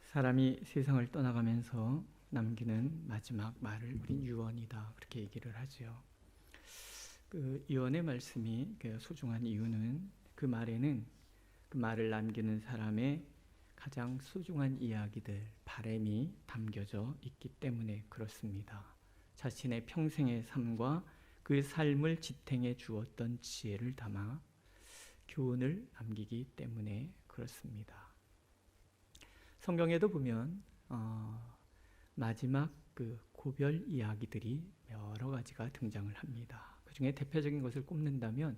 사람이 세상을 떠나가면서 남기는 마지막 말을 우린 유언이다, 그렇게 얘기를 하죠. 그 유언의 말씀이 소중한 이유는 그 말에는 그 말을 남기는 사람의 가장 소중한 이야기들, 바람이 담겨져 있기 때문에 그렇습니다. 자신의 평생의 삶과 그 삶을 지탱해 주었던 지혜를 담아 교훈을 남기기 때문에 그렇습니다. 성경에도 보면 마지막 그 고별 이야기들이 여러 가지가 등장을 합니다. 그 중에 대표적인 것을 꼽는다면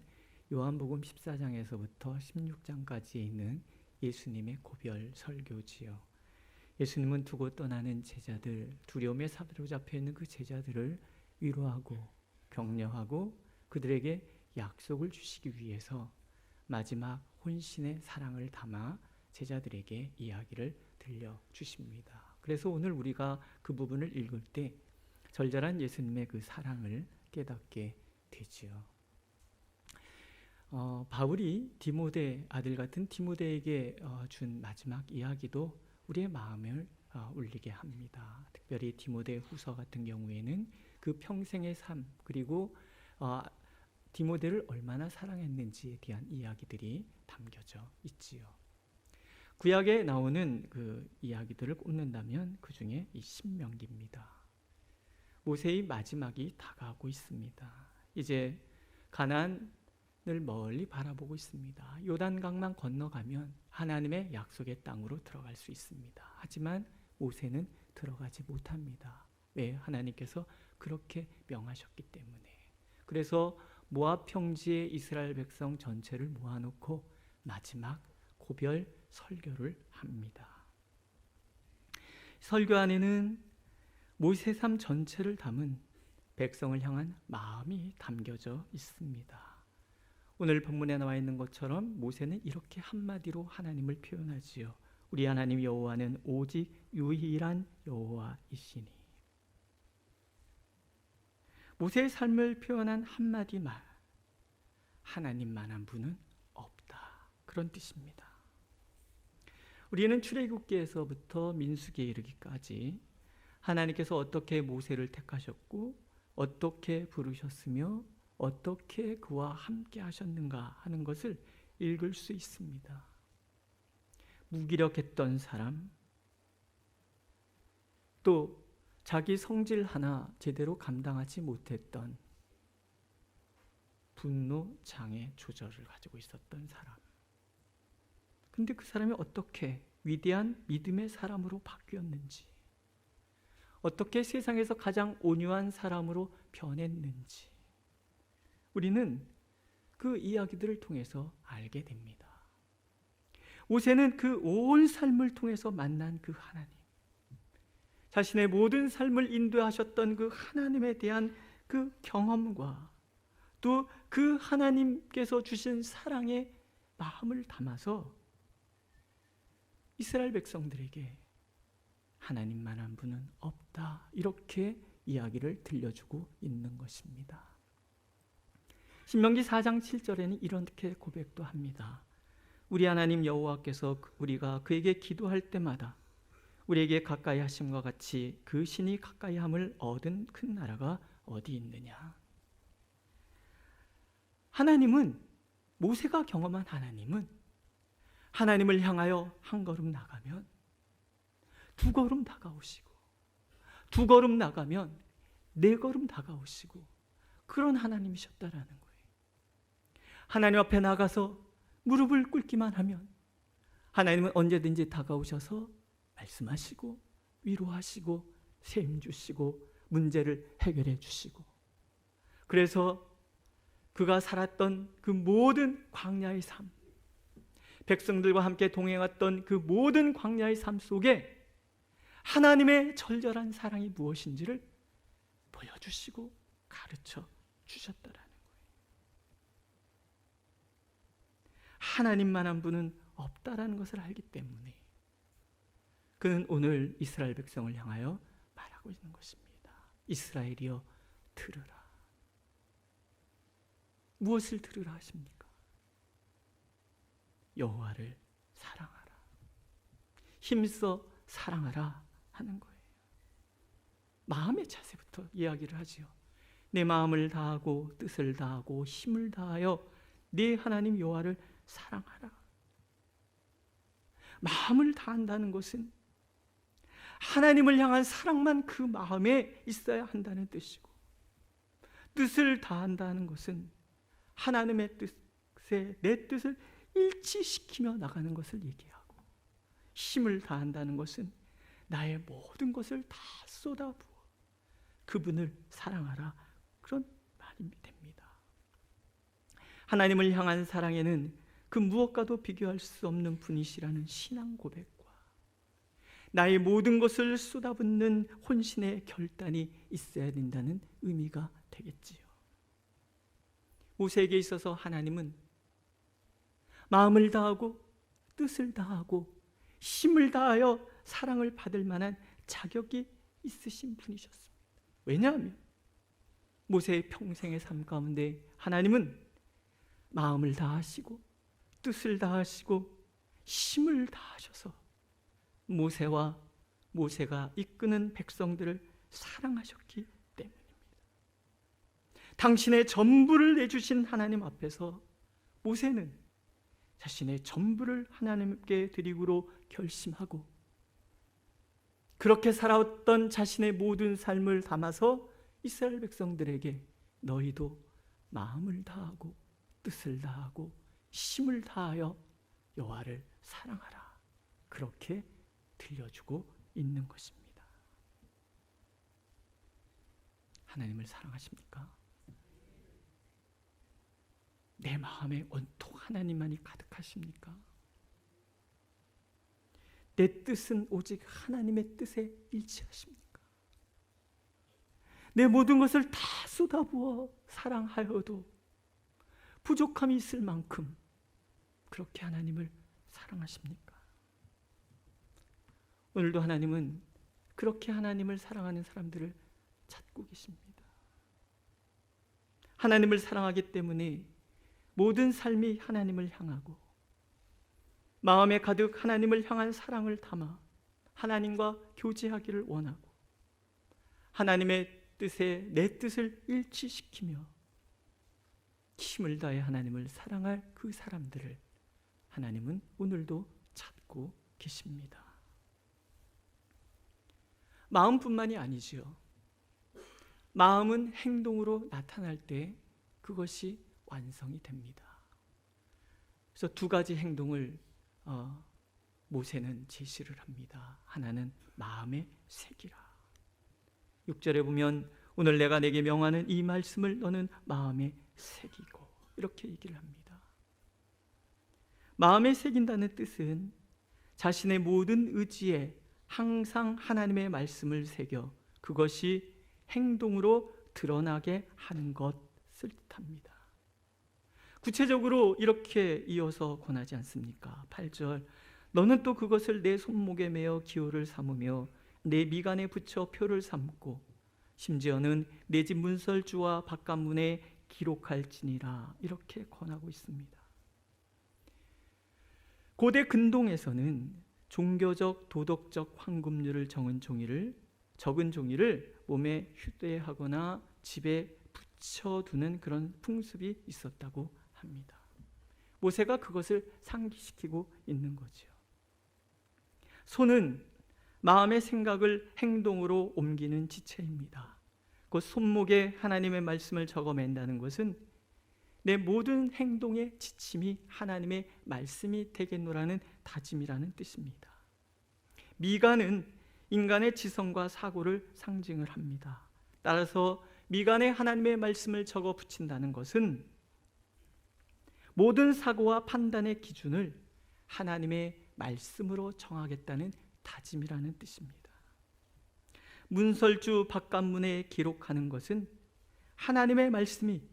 요한복음 14장에서부터 16장까지에 있는 예수님의 고별 설교지요. 예수님은 두고 떠나는 제자들, 두려움에 사로잡혀 있는 그 제자들을 위로하고 격려하고 그들에게 약속을 주시기 위해서 마지막 혼신의 사랑을 담아 제자들에게 이야기를 들려주십니다. 그래서 오늘 우리가 그 부분을 읽을 때 절절한 예수님의 그 사랑을 깨닫게 되지요. 바울이 디모데, 아들 같은 디모데에게 준 마지막 이야기도 우리의 마음을 울리게 합니다. 특별히 디모데 후서 같은 경우에는 그 평생의 삶, 그리고 디모데를 얼마나 사랑했는지에 대한 이야기들이 담겨져 있지요. 구약에 나오는 그 이야기들을 꼽는다면 그 중에 이 신명기입니다. 모세의 마지막이 다가오고 있습니다. 이제 가나안을 멀리 바라보고 있습니다. 요단강만 건너가면 하나님의 약속의 땅으로 들어갈 수 있습니다. 하지만 모세는 들어가지 못합니다. 왜? 하나님께서 그렇게 명하셨기 때문에. 그래서 모압 평지에 이스라엘 백성 전체를 모아놓고 마지막 고별 설교를 합니다. 설교 안에는 모세 삶 전체를 담은 백성을 향한 마음이 담겨져 있습니다. 오늘 본문에 나와 있는 것처럼 모세는 이렇게 한마디로 하나님을 표현하지요. 우리 하나님 여호와는 오직 유일한 여호와이시니. 모세의 삶을 표현한 한마디 말, 하나님만한 분은 없다, 그런 뜻입니다. 우리는 출애굽기에서부터 민수기에 이르기까지 하나님께서 어떻게 모세를 택하셨고 어떻게 부르셨으며 어떻게 그와 함께 하셨는가 하는 것을 읽을 수 있습니다. 무기력했던 사람, 또 자기 성질 하나 제대로 감당하지 못했던 분노 장애 조절을 가지고 있었던 사람. 근데 그 사람이 어떻게 위대한 믿음의 사람으로 바뀌었는지, 어떻게 세상에서 가장 온유한 사람으로 변했는지 우리는 그 이야기들을 통해서 알게 됩니다. 모세는 그 온 삶을 통해서 만난 그 하나님, 자신의 모든 삶을 인도하셨던 그 하나님에 대한 그 경험과 또 그 하나님께서 주신 사랑의 마음을 담아서 이스라엘 백성들에게 하나님만한 분은 없다, 이렇게 이야기를 들려주고 있는 것입니다. 신명기 4장 7절에는 이렇게 고백도 합니다. 우리 하나님 여호와께서 우리가 그에게 기도할 때마다 우리에게 가까이 하심과 같이 그 신이 가까이 함을 얻은 큰 나라가 어디 있느냐. 하나님은, 모세가 경험한 하나님은 하나님을 향하여 한 걸음 나가면 두 걸음 다가오시고, 두 걸음 나가면 네 걸음 다가오시고, 그런 하나님이셨다라는 거예요. 하나님 앞에 나가서 무릎을 꿇기만 하면 하나님은 언제든지 다가오셔서 말씀하시고 위로하시고 세임 주시고 문제를 해결해 주시고, 그래서 그가 살았던 그 모든 광야의 삶, 백성들과 함께 동행했던 그 모든 광야의 삶 속에 하나님의 절절한 사랑이 무엇인지를 보여주시고 가르쳐 주셨다라는 거예요. 하나님만한 분은 없다라는 것을 알기 때문에 그는 오늘 이스라엘 백성을 향하여 말하고 있는 것입니다. 이스라엘이여 들으라. 무엇을 들으라 하십니까? 여호와를 사랑하라. 힘써 사랑하라 하는 거예요. 마음의 자세부터 이야기를 하지요. 내 마음을 다하고 뜻을 다하고 힘을 다하여 네 하나님 여호와를 사랑하라. 마음을 다한다는 것은 하나님을 향한 사랑만 그 마음에 있어야 한다는 뜻이고, 뜻을 다한다는 것은 하나님의 뜻에 내 뜻을 일치시키며 나가는 것을 얘기하고, 힘을 다한다는 것은 나의 모든 것을 다 쏟아부어 그분을 사랑하라, 그런 말이 됩니다. 하나님을 향한 사랑에는 그 무엇과도 비교할 수 없는 분이시라는 신앙 고백과 나의 모든 것을 쏟아붓는 혼신의 결단이 있어야 된다는 의미가 되겠지요. 모세에게 있어서 하나님은 마음을 다하고 뜻을 다하고 힘을 다하여 사랑을 받을 만한 자격이 있으신 분이셨습니다. 왜냐하면 모세의 평생의 삶 가운데 하나님은 마음을 다하시고 뜻을 다하시고 힘을 다하셔서 모세가 이끄는 백성들을 사랑하셨기 때문입니다. 당신의 전부를 내주신 하나님 앞에서 모세는 자신의 전부를 하나님께 드리기로 결심하고 그렇게 살아왔던 자신의 모든 삶을 담아서 이스라엘 백성들에게 너희도 마음을 다하고 뜻을 다하고 힘을 다하여 여호와를 사랑하라, 그렇게 들려주고 있는 것입니다. 하나님을 사랑하십니까? 내 마음에 온통 하나님만이 가득하십니까? 내 뜻은 오직 하나님의 뜻에 일치하십니까? 내 모든 것을 다 쏟아부어 사랑하여도 부족함이 있을 만큼 그렇게 하나님을 사랑하십니까? 오늘도 하나님은 그렇게 하나님을 사랑하는 사람들을 찾고 계십니다. 하나님을 사랑하기 때문에 모든 삶이 하나님을 향하고 마음에 가득 하나님을 향한 사랑을 담아 하나님과 교제하기를 원하고 하나님의 뜻에 내 뜻을 일치시키며 힘을 다해 하나님을 사랑할 그 사람들을 하나님은 오늘도 찾고 계십니다. 마음뿐만이 아니지요. 마음은 행동으로 나타날 때 그것이 완성이 됩니다. 그래서 두 가지 행동을 모세는 제시를 합니다. 하나는 마음에 새기라. 6절에 보면 오늘 내가 내게 명하는 이 말씀을 너는 마음에 새기고, 이렇게 얘기를 합니다. 마음에 새긴다는 뜻은 자신의 모든 의지에 항상 하나님의 말씀을 새겨 그것이 행동으로 드러나게 하는 것을 뜻합니다. 구체적으로 이렇게 이어서 권하지 않습니까? 8절, 너는 또 그것을 내 손목에 매어 기호를 삼으며 내 미간에 붙여 표를 삼고 심지어는 내 집 문설주와 바깥문에 기록할지니라, 이렇게 권하고 있습니다. 고대 근동에서는 종교적 도덕적 황금률을 적은 종이를 몸에 휴대하거나 집에 붙여두는 그런 풍습이 있었다고 합니다. 모세가 그것을 상기시키고 있는 거죠. 손은 마음의 생각을 행동으로 옮기는 지체입니다. 그 손목에 하나님의 말씀을 적어맨다는 것은 내 모든 행동의 지침이 하나님의 말씀이 되겠노라는 다짐이라는 뜻입니다. 미간은 인간의 지성과 사고를 상징을 합니다. 따라서 미간에 하나님의 말씀을 적어 붙인다는 것은 모든 사고와 판단의 기준을 하나님의 말씀으로 정하겠다는 다짐이라는 뜻입니다. 문설주 바깥문에 기록하는 것은 하나님의 말씀이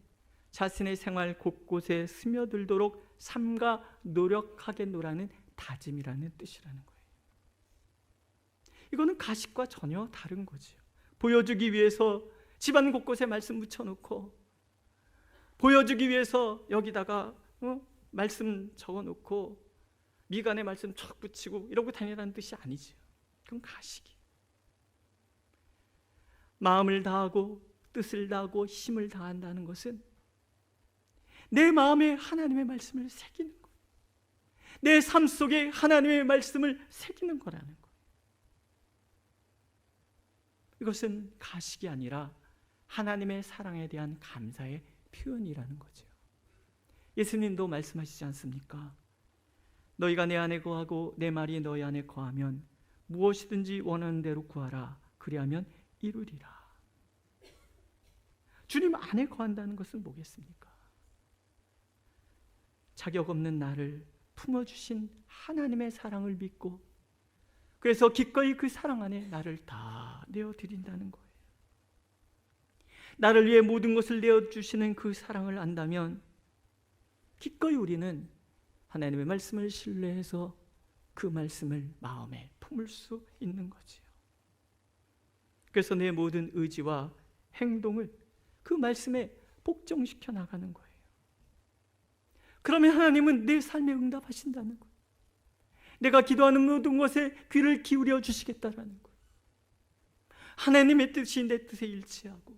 자신의 생활 곳곳에 스며들도록 삼가 노력하겠노라는 다짐이라는 뜻이라는 거예요. 이거는 가십과 전혀 다른 거죠. 보여주기 위해서 집안 곳곳에 말씀 붙여놓고, 보여주기 위해서 여기다가 말씀 적어놓고 미간에 말씀 촥 붙이고 이러고 다니라는 뜻이 아니죠. 그건 가식이. 마음을 다하고 뜻을 다하고 힘을 다한다는 것은 내 마음에 하나님의 말씀을 새기는 것, 내 삶 속에 하나님의 말씀을 새기는 거라는 것. 이것은 가식이 아니라 하나님의 사랑에 대한 감사의 표현이라는 거죠. 예수님도 말씀하시지 않습니까? 너희가 내 안에 거하고 내 말이 너희 안에 거하면 무엇이든지 원하는 대로 구하라. 그리하면 이루리라. 주님 안에 거한다는 것은 뭐겠습니까? 자격 없는 나를 품어주신 하나님의 사랑을 믿고 그래서 기꺼이 그 사랑 안에 나를 다 내어드린다는 거예요. 나를 위해 모든 것을 내어주시는 그 사랑을 안다면 기꺼이 우리는 하나님의 말씀을 신뢰해서 그 말씀을 마음에 품을 수 있는 거지요. 그래서 내 모든 의지와 행동을 그 말씀에 복종시켜 나가는 거예요. 그러면 하나님은 내 삶에 응답하신다는 거예요. 내가 기도하는 모든 것에 귀를 기울여 주시겠다라는 거예요. 하나님의 뜻이 내 뜻에 일치하고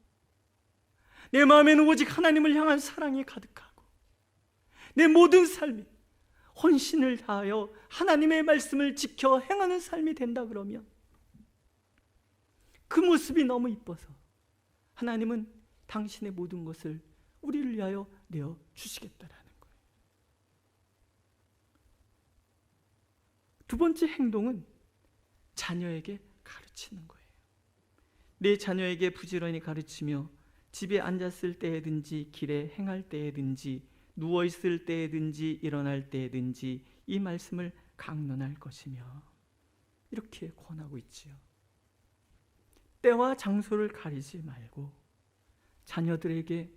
내 마음에는 오직 하나님을 향한 사랑이 가득하고 내 모든 삶이 헌신을 다하여 하나님의 말씀을 지켜 행하는 삶이 된다 그러면 그 모습이 너무 이뻐서 하나님은 당신의 모든 것을 우리를 위하여 내어 주시겠다라는 거예요. 두 번째 행동은 자녀에게 가르치는 거예요. 내 자녀에게 부지런히 가르치며 집에 앉았을 때에든지 길에 행할 때에든지 누워있을 때에든지 일어날 때에든지 이 말씀을 강론할 것이며 이렇게 권하고 있지요. 때와 장소를 가리지 말고 자녀들에게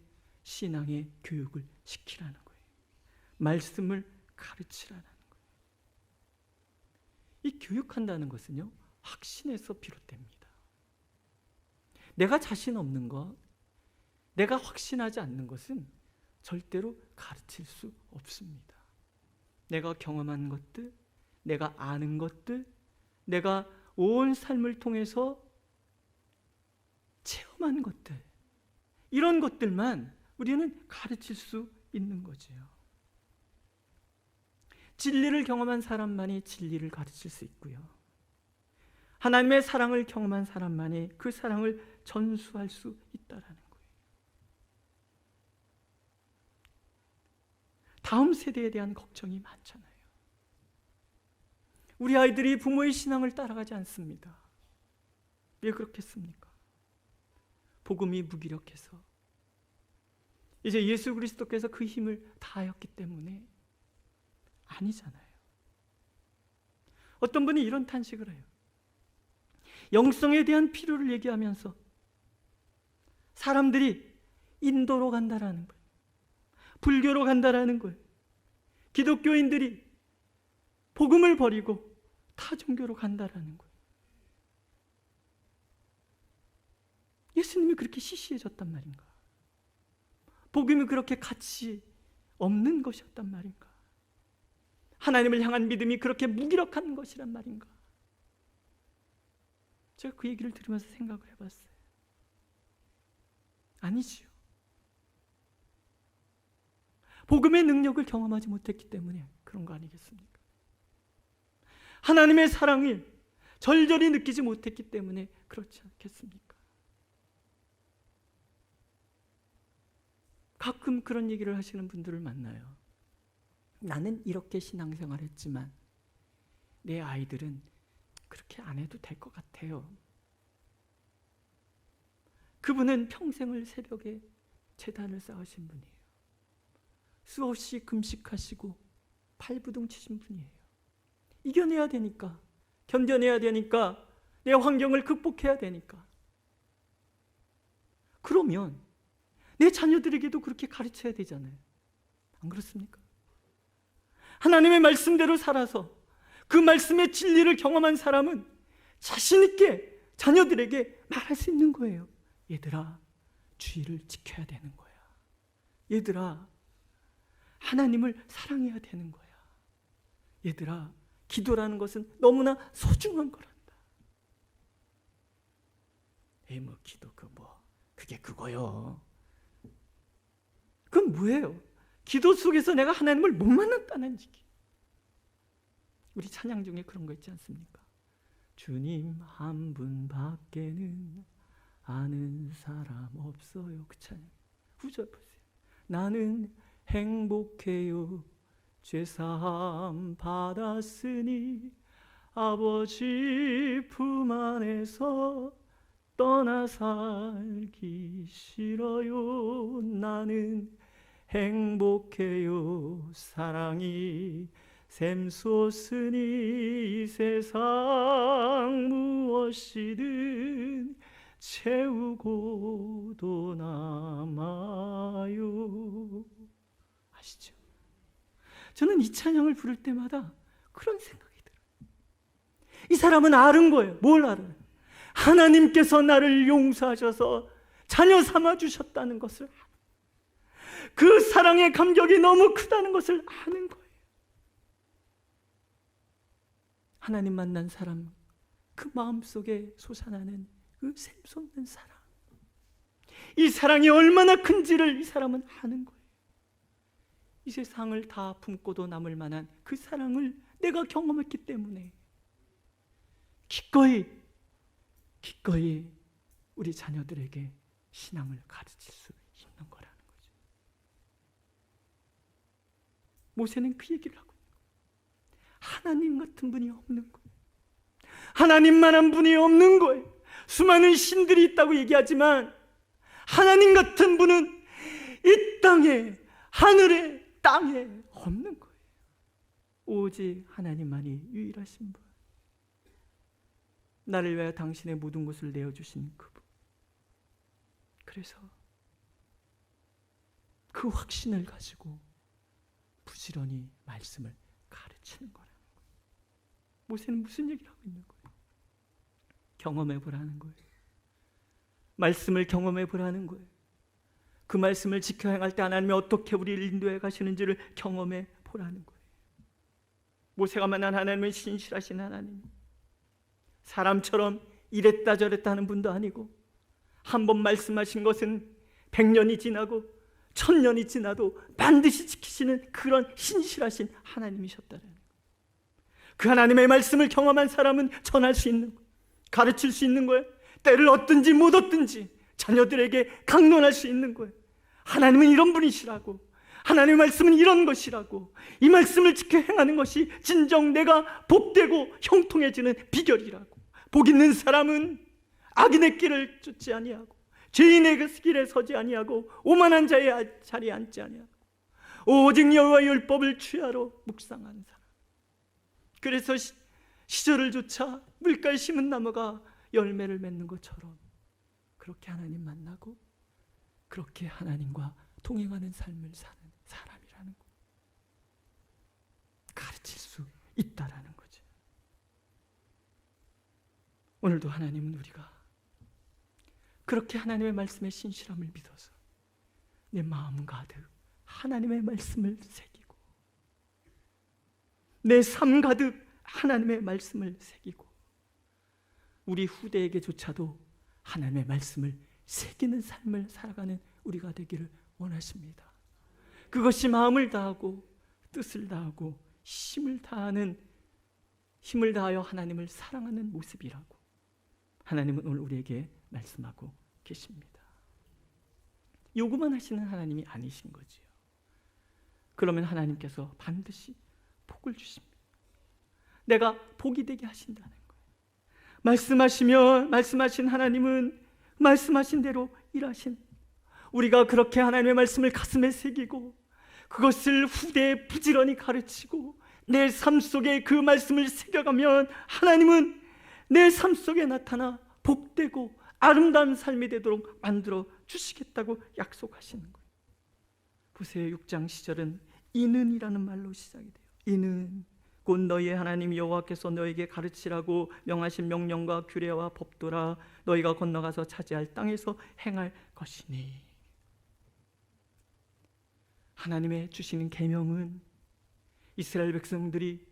신앙의 교육을 시키라는 거예요. 말씀을 가르치라는 거예요. 이 교육한다는 것은요, 확신에서 비롯됩니다. 내가 자신 없는 것, 내가 확신하지 않는 것은 절대로 가르칠 수 없습니다. 내가 경험한 것들, 내가 아는 것들, 내가 온 삶을 통해서 체험한 것들, 이런 것들만 우리는 가르칠 수 있는 거지요. 진리를 경험한 사람만이 진리를 가르칠 수 있고요. 하나님의 사랑을 경험한 사람만이 그 사랑을 전수할 수 있다라는 거예요. 다음 세대에 대한 걱정이 많잖아요. 우리 아이들이 부모의 신앙을 따라가지 않습니다. 왜 그렇겠습니까? 복음이 무기력해서 이제 예수 그리스도께서 그 힘을 다하였기 때문에 아니잖아요. 어떤 분이 이런 탄식을 해요. 영성에 대한 필요를 얘기하면서 사람들이 인도로 간다라는 거예요. 불교로 간다라는 거예요. 기독교인들이 복음을 버리고 타 종교로 간다라는 거예요. 예수님이 그렇게 시시해졌단 말인가? 복음이 그렇게 가치 없는 것이었단 말인가? 하나님을 향한 믿음이 그렇게 무기력한 것이란 말인가? 제가 그 얘기를 들으면서 생각을 해봤어요. 아니지요. 복음의 능력을 경험하지 못했기 때문에 그런 거 아니겠습니까? 하나님의 사랑을 절절히 느끼지 못했기 때문에 그렇지 않겠습니까? 가끔 그런 얘기를 하시는 분들을 만나요. 나는 이렇게 신앙생활을 했지만 내 아이들은 그렇게 안 해도 될 것 같아요. 그분은 평생을 새벽에 제단을 쌓으신 분이에요. 수없이 금식하시고 팔부둥 치신 분이에요. 이겨내야 되니까, 견뎌내야 되니까, 내 환경을 극복해야 되니까. 그러면 내 자녀들에게도 그렇게 가르쳐야 되잖아요. 안 그렇습니까? 하나님의 말씀대로 살아서 그 말씀의 진리를 경험한 사람은 자신 있게 자녀들에게 말할 수 있는 거예요. 얘들아, 주의를 지켜야 되는 거야. 얘들아, 하나님을 사랑해야 되는 거야. 얘들아, 기도라는 것은 너무나 소중한 거란다. 뭐 기도 그게 그거요. 그건 뭐예요? 기도 속에서 내가 하나님을 못 만났다는 얘기. 우리 찬양 중에 그런 거 있지 않습니까? 주님 한 분 밖에는 아는 사람 없어요. 그 찬양 후절 보세요. 나는 행복해요. 죄사함 받았으니 아버지 품 안에서 떠나 살기 싫어요. 나는 행복해요. 사랑이 샘솟으니 이 세상 무엇이든 채우고도 남아요. 아시죠? 저는 이 찬양을 부를 때마다 그런 생각이 들어요. 이 사람은 아는 거예요. 뭘 알아요? 하나님께서 나를 용서하셔서 자녀 삼아 주셨다는 것을, 그 사랑의 감격이 너무 크다는 것을 아는 거예요. 하나님 만난 사람, 그 마음속에 솟아나는 그 샘솟는 사랑, 이 사랑이 얼마나 큰지를 이 사람은 아는 거예요. 이 세상을 다 품고도 남을 만한 그 사랑을 내가 경험했기 때문에 기꺼이 우리 자녀들에게 신앙을 가르칠 수 있는 거라는 거죠. 모세는 그 얘기를 하고 있는 거예요. 하나님 같은 분이 없는 거예요. 하나님만한 분이 없는 거예요. 수많은 신들이 있다고 얘기하지만 하나님 같은 분은 이 땅에, 하늘에, 땅에 없는 거예요. 오직 하나님만이 유일하신 분. 나를 위하여 당신의 모든 것을 내어주신 그분. 그래서 그 확신을 가지고 부지런히 말씀을 가르치는 거라는 거예요. 모세는 무슨 얘기를 하고 있는 거예요? 경험해 보라는 거예요. 말씀을 경험해 보라는 거예요. 그 말씀을 지켜 행할 때 하나님이 어떻게 우리를 인도해 가시는지를 경험해 보라는 거예요. 모세가 만난 하나님은 신실하신 하나님, 사람처럼 이랬다 저랬다 하는 분도 아니고, 한 번 말씀하신 것은 100년이 지나고 1000년이 지나도 반드시 지키시는 그런 신실하신 하나님이셨다는 거예요. 그 하나님의 말씀을 경험한 사람은 전할 수 있는 거예요. 가르칠 수 있는 거예요. 때를 얻든지 못 얻든지 자녀들에게 강론할 수 있는 거예요. 하나님은 이런 분이시라고, 하나님의 말씀은 이런 것이라고, 이 말씀을 지켜 행하는 것이 진정 내가 복되고 형통해지는 비결이라고. 복 있는 사람은 악인의 길을 쫓지 아니하고 죄인의 길에 서지 아니하고 오만한 자의 자리에 앉지 아니하고 오직 여호와의 율법을 취하러 묵상하는 사람. 그래서 시절을 쫓아 물가에 심은 나무가 열매를 맺는 것처럼 그렇게 하나님 만나고 그렇게 하나님과 동행하는 삶을 사는 사람이라는 거, 가르칠 수 있다라는 거죠. 오늘도 하나님은 우리가 그렇게 하나님의 말씀의 신실함을 믿어서 내 마음 가득 하나님의 말씀을 새기고 내 삶 가득 하나님의 말씀을 새기고 우리 후대에게조차도 하나님의 말씀을 새기는 삶을 살아가는 우리가 되기를 원하십니다. 그것이 마음을 다하고 뜻을 다하고 힘을 다하여 하나님을 사랑하는 모습이라고 하나님은 오늘 우리에게 말씀하고 계십니다. 요구만 하시는 하나님이 아니신 거지요. 그러면 하나님께서 반드시 복을 주십니다. 내가 복이 되게 하신다는 거예요. 말씀하신 하나님은 말씀하신 대로 일하신, 우리가 그렇게 하나님의 말씀을 가슴에 새기고 그것을 후대에 부지런히 가르치고 내 삶 속에 그 말씀을 새겨가면 하나님은 내 삶 속에 나타나 복되고 아름다운 삶이 되도록 만들어 주시겠다고 약속하시는 거예요. 보세요. 6장 10절은 이는이라는 말로 시작이 돼요. 이는 곧 너희의 하나님 여호와께서 너희에게 가르치라고 명하신 명령과 규례와 법도라 너희가 건너가서 차지할 땅에서 행할 것이니. 하나님의 주시는 계명은 이스라엘 백성들이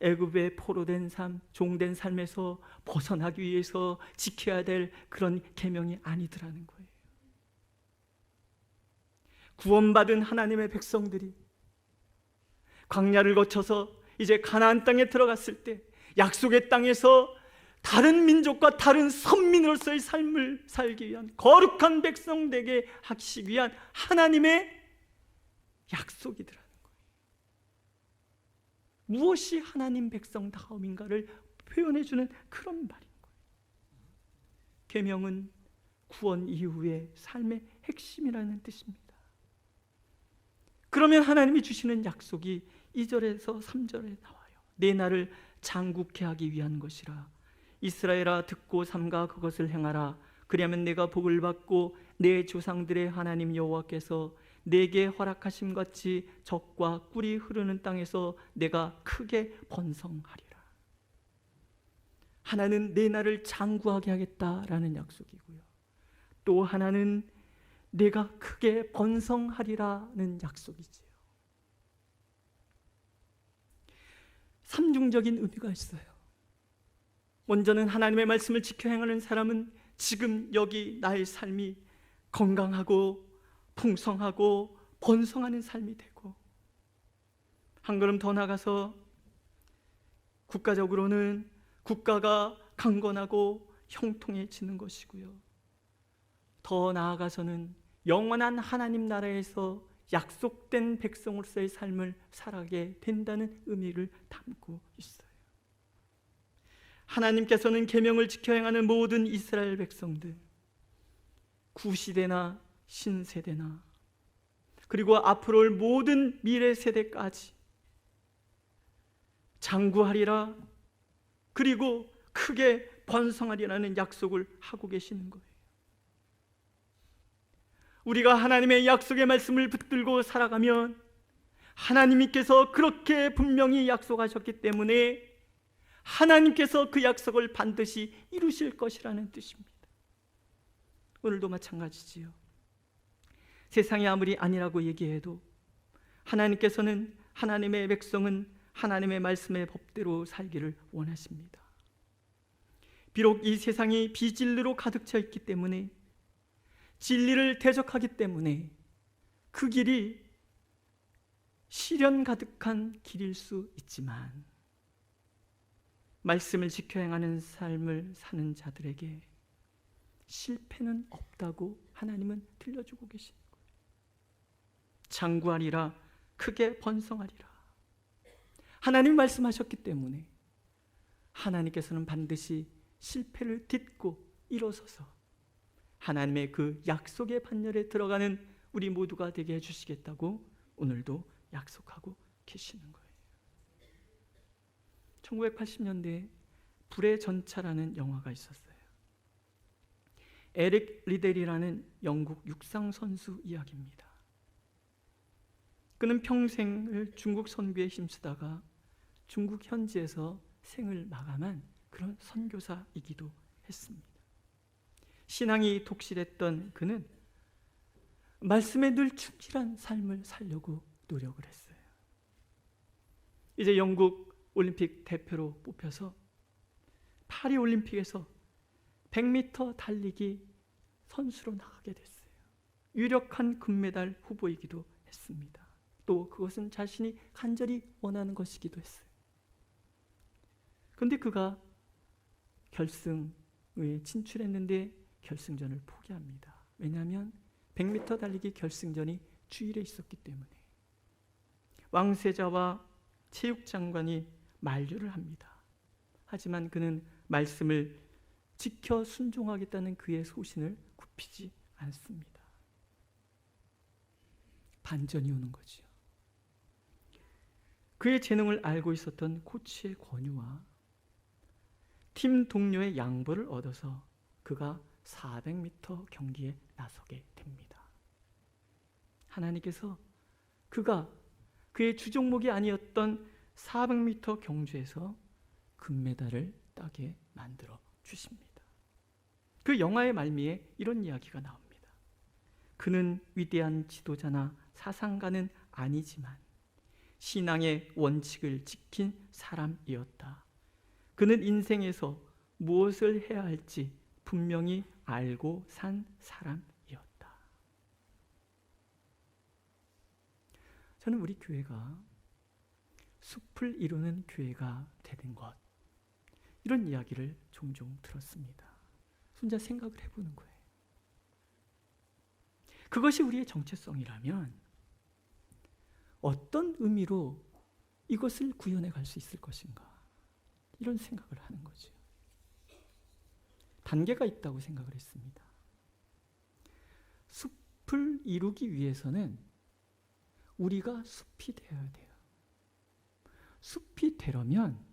애굽의 포로된 삶, 종된 삶에서 벗어나기 위해서 지켜야 될 그런 계명이 아니더라는 거예요. 구원받은 하나님의 백성들이 광야를 거쳐서 이제 가나안 땅에 들어갔을 때 약속의 땅에서 다른 민족과 다른 선민으로서의 삶을 살기 위한 거룩한 백성 되게 하시기 위한 하나님의 약속이더라는 거예요. 무엇이 하나님 백성다움인가를 표현해주는 그런 말인 거예요. 계명은 구원 이후의 삶의 핵심이라는 뜻입니다. 그러면 하나님이 주시는 약속이 2절에서 3절에 나와요. 내 나를 장국케 하기 위한 것이라. 이스라엘아 듣고 삼가 그것을 행하라. 그리하면 내가 복을 받고 내 조상들의 하나님 여호와께서 내게 허락하심 같이 젖과 꿀이 흐르는 땅에서 내가 크게 번성하리라. 하나는 내 나를 장구하게 하겠다라는 약속이고요, 또 하나는 내가 크게 번성하리라는 약속이지요. 삼중적인 의미가 있어요. 먼저는 하나님의 말씀을 지켜 행하는 사람은 지금 여기 나의 삶이 건강하고 풍성하고 번성하는 삶이 되고, 한 걸음 더 나가서 국가적으로는 국가가 강건하고 형통해지는 것이고요, 더 나아가서는 영원한 하나님 나라에서 약속된 백성으로서의 삶을 살아가게 된다는 의미를 담고 있어요. 하나님께서는 계명을 지켜 행하는 모든 이스라엘 백성들, 구시대나 신세대나 그리고 앞으로 올 모든 미래 세대까지 장구하리라, 그리고 크게 번성하리라는 약속을 하고 계시는 거예요. 우리가 하나님의 약속의 말씀을 붙들고 살아가면 하나님께서 그렇게 분명히 약속하셨기 때문에 하나님께서 그 약속을 반드시 이루실 것이라는 뜻입니다. 오늘도 마찬가지지요. 세상이 아무리 아니라고 얘기해도 하나님께서는, 하나님의 백성은 하나님의 말씀의 법대로 살기를 원하십니다. 비록 이 세상이 비진리로 가득 차 있기 때문에, 진리를 대적하기 때문에 그 길이 시련 가득한 길일 수 있지만, 말씀을 지켜 행하는 삶을 사는 자들에게 실패는 없다고 하나님은 들려주고 계시는 거예요. 장구하리라, 크게 번성하리라. 하나님이 말씀하셨기 때문에 하나님께서는 반드시 실패를 딛고 일어서서 하나님의 그 약속의 반열에 들어가는 우리 모두가 되게 해주시겠다고 오늘도 약속하고 계시는 거예요. 1980년대에 불의 전차라는 영화가 있었어요. 에릭 리델이라는 영국 육상 선수 이야기입니다. 그는 평생을 중국 선교에 힘쓰다가 중국 현지에서 생을 마감한 그런 선교사이기도 했습니다. 신앙이 독실했던 그는 말씀에 늘 충실한 삶을 살려고 노력을 했어요. 이제 영국 올림픽 대표로 뽑혀서 파리 올림픽에서 100m 달리기 선수로 나가게 됐어요. 유력한 금메달 후보이기도 했습니다. 또 그것은 자신이 간절히 원하는 것이기도 했어요. 그런데 그가 결승에 진출했는데 결승전을 포기합니다. 왜냐하면 100m 달리기 결승전이 주일에 있었기 때문에. 왕세자와 체육장관이 만류를 합니다. 하지만 그는 말씀을 지켜 순종하겠다는 그의 소신을 굽히지 않습니다. 반전이 오는 거죠. 그의 재능을 알고 있었던 코치의 권유와 팀 동료의 양보를 얻어서 그가 400m 경기에 나서게 됩니다. 하나님께서 그가 그의 주종목이 아니었던 400m 경주에서 금메달을 따게 만들어 주십니다. 그 영화의 말미에 이런 이야기가 나옵니다. 그는 위대한 지도자나 사상가는 아니지만 신앙의 원칙을 지킨 사람이었다. 그는 인생에서 무엇을 해야 할지 분명히 알고 산 사람이었다. 저는 우리 교회가 숲을 이루는 교회가 되는 것, 이런 이야기를 종종 들었습니다. 혼자 생각을 해보는 거예요. 그것이 우리의 정체성이라면 어떤 의미로 이것을 구현해 갈 수 있을 것인가, 이런 생각을 하는 거죠. 단계가 있다고 생각을 했습니다. 숲을 이루기 위해서는 우리가 숲이 되어야 돼요. 숲이 되려면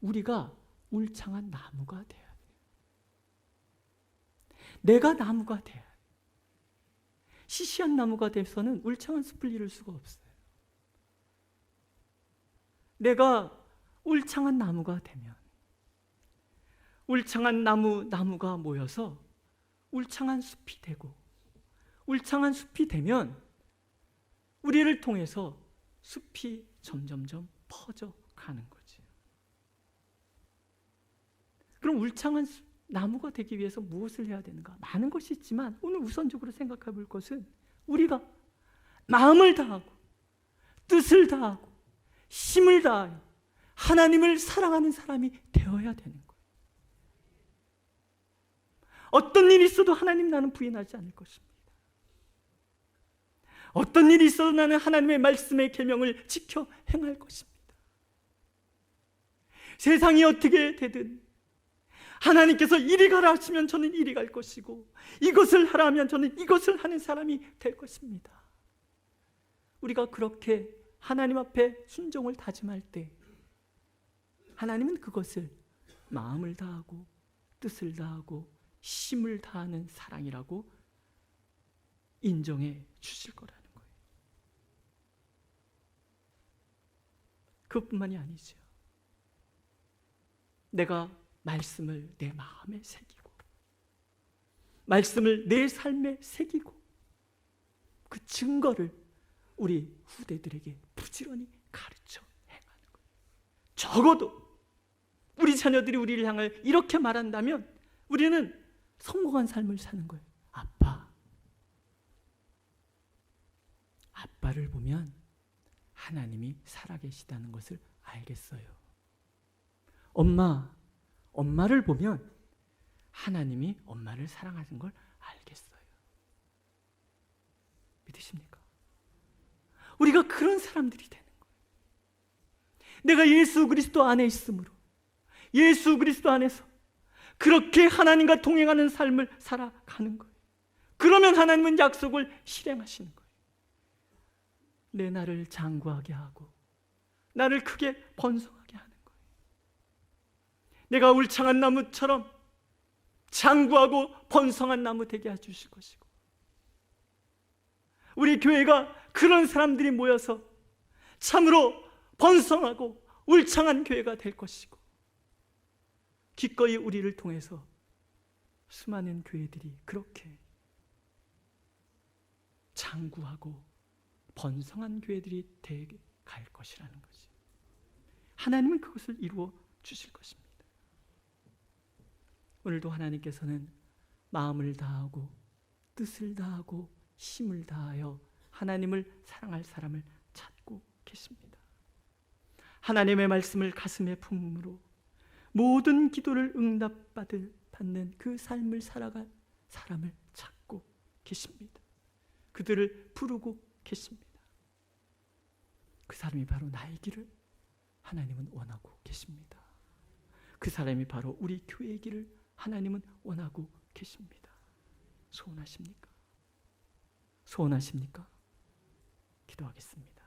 우리가 울창한 나무가 돼야 돼요. 내가 나무가 돼야 돼요. 시시한 나무가 돼서는 울창한 숲을 이룰 수가 없어요. 내가 울창한 나무가 되면, 울창한 나무가 모여서 울창한 숲이 되고, 울창한 숲이 되면 우리를 통해서 숲이 점점점 퍼져가는 거지. 그럼 울창한 나무가 되기 위해서 무엇을 해야 되는가? 많은 것이 있지만 오늘 우선적으로 생각해 볼 것은 우리가 마음을 다하고 뜻을 다하고 힘을 다하여 하나님을 사랑하는 사람이 되어야 되는 거예요. 어떤 일이 있어도 하나님 나는 부인하지 않을 것입니다. 어떤 일이 있어도 나는 하나님의 말씀의 계명을 지켜 행할 것입니다. 세상이 어떻게 되든 하나님께서 이리 가라 하시면 저는 이리 갈 것이고, 이것을 하라 하면 저는 이것을 하는 사람이 될 것입니다. 우리가 그렇게 하나님 앞에 순종을 다짐할 때 하나님은 그것을 마음을 다하고 뜻을 다하고 힘을 다하는 사랑이라고 인정해 주실 거라는 거예요. 그것뿐만이 아니죠. 내가 말씀을 내 마음에 새기고 말씀을 내 삶에 새기고 그 증거를 우리 후대들에게 부지런히 가르쳐 행하는 거예요. 적어도 우리 자녀들이 우리를 향해 이렇게 말한다면 우리는 성공한 삶을 사는 거예요. 아빠를 보면 하나님이 살아계시다는 것을 알겠어요. 엄마를 보면 하나님이 엄마를 사랑하는 걸 알겠어요. 믿으십니까? 우리가 그런 사람들이 되는 거예요. 내가 예수 그리스도 안에 있으므로 예수 그리스도 안에서 그렇게 하나님과 동행하는 삶을 살아가는 거예요. 그러면 하나님은 약속을 실행하시는 거예요. 내 나를 장구하게 하고 나를 크게 번성하게 하는 거예요. 내가 울창한 나무처럼 장구하고 번성한 나무 되게 해주실 것이고, 우리 교회가 그런 사람들이 모여서 참으로 번성하고 울창한 교회가 될 것이고, 기꺼이 우리를 통해서 수많은 교회들이 그렇게 장구하고 번성한 교회들이 되게 갈 것이라는 것이, 하나님은 그것을 이루어 주실 것입니다. 오늘도 하나님께서는 마음을 다하고 뜻을 다하고 힘을 다하여 하나님을 사랑할 사람을 찾고 계십니다. 하나님의 말씀을 가슴에 품음으로 모든 기도를 응답받는 그 삶을 살아갈 사람을 찾고 계십니다. 그들을 부르고 계십니다. 그 사람이 바로 나이기를 하나님은 원하고 계십니다. 그 사람이 바로 우리 교회이기를 하나님은 원하고 계십니다. 소원하십니까? 소원하십니까? 기도하겠습니다.